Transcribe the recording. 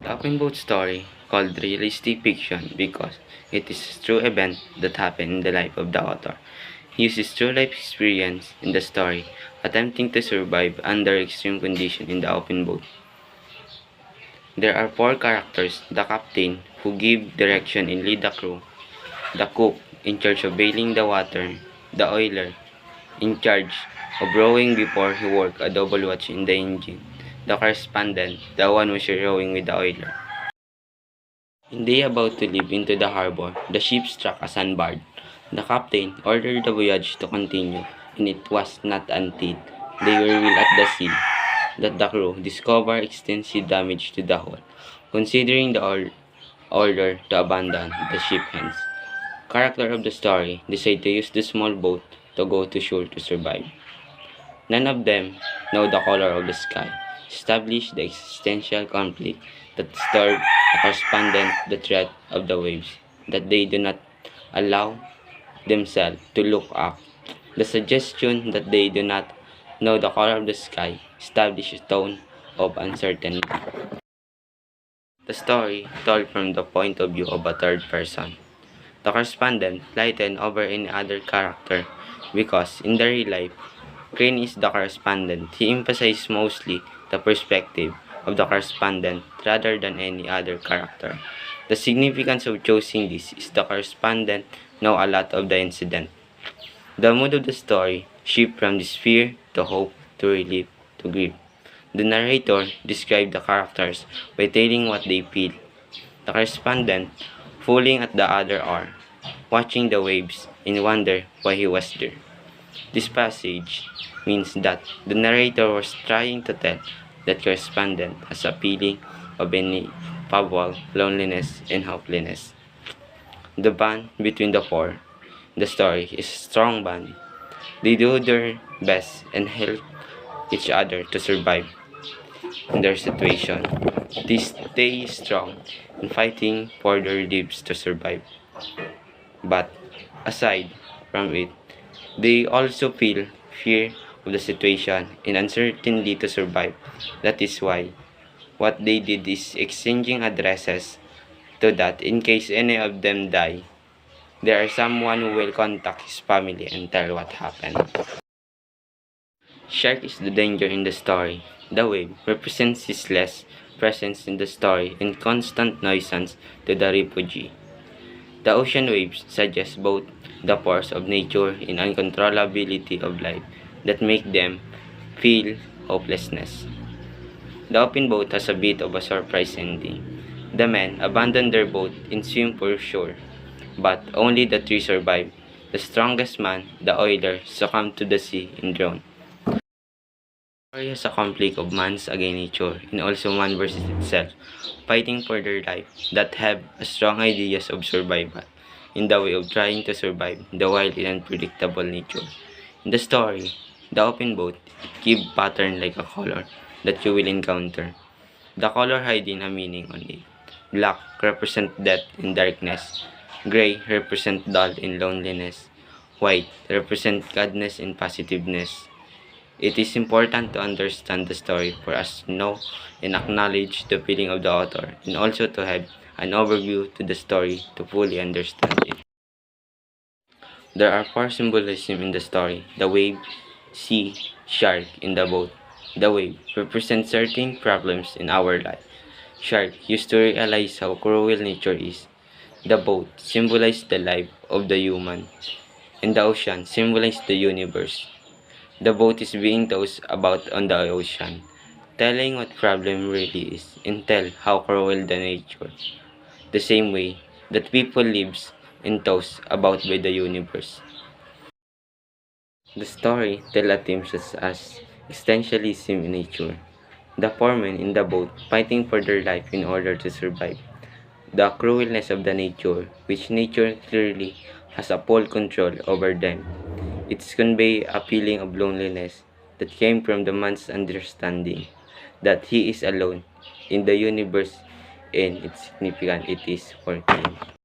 The open boat story, called realistic fiction because it is a true event that happened in the life of the author, he uses true life experience in the story, attempting to survive under extreme conditions in the open boat. There are four characters: the captain, who give direction and lead the crew; the cook, in charge of bailing the water; the oiler, in charge of rowing before he worked a double watch in the engine; the correspondent, the one who was rowing with the oiler. In day about to leave into the harbor, the ship struck a sandbar. The captain ordered the voyage to continue, and it was not until they were well at the sea that the crew discovered extensive damage to the hull, considering the order to abandon the ship hence. Character of the story decide to use the small boat to go to shore to survive. None of them know the color of the sky. Establish the existential conflict that disturbed the correspondent, the threat of the waves, that they do not allow themselves to look up. The suggestion that they do not know the color of the sky establish a tone of uncertainty. The story told from the point of view of a third person. The correspondent lightened over any other character because in the real life, Crane is the correspondent. He emphasized mostly the perspective of the correspondent rather than any other character. The significance of choosing this is the correspondent know a lot of the incident. The mood of the story shift from despair to hope to relief to grief. The narrator described the characters by telling what they feel. The correspondent fooling at the other oar, watching the waves and wonder why he was there. This passage means that the narrator was trying to tell that correspondent has a feeling of ineffable loneliness and helplessness. The bond between the four, the story, is a strong bond. They do their best and help each other to survive in their situation. They stay strong in fighting for their lives to survive. But aside from it, they also feel fear of the situation and uncertainty to survive. That is why what they did is exchanging addresses so that in case any of them die, there is someone who will contact his family and tell what happened. Shark is the danger in the story. The wave represents his less presence in the story and constant nuisance to the refugee. The ocean waves suggest both the force of nature and uncontrollability of life that make them feel hopelessness. The open boat has a bit of a surprise ending. The men abandon their boat and swim for shore, but only the three survive. The strongest man, the oiler, succumbed to the sea and drowned. The story has a conflict of man's against nature and also man versus itself, fighting for their life, that have a strong ideas of survival in the way of trying to survive the wild and unpredictable nature. In the story, the open boat give pattern like a color that you will encounter. The color hiding a meaning on it. Black represent death and darkness. Gray represent dull and loneliness. White represent gladness and positiveness. It is important to understand the story for us to know and acknowledge the feeling of the author and also to have an overview to the story to fully understand it. There are four symbolism in the story: the wave, sea, shark, and the boat. The wave represents certain problems in our life. Shark used to realize how cruel nature is. The boat symbolizes the life of the human, and the ocean symbolizes the universe. The boat is being tossed about on the ocean, telling what problem really is and tell how cruel the nature. The same way that people lives and tossed about by the universe. The story tells a theme such as existentialism in nature. The four men in the boat fighting for their life in order to survive. The cruelness of the nature, which nature clearly has a full control over them. It's convey a feeling of loneliness that came from the man's understanding that he is alone in the universe and it's significant it is for him.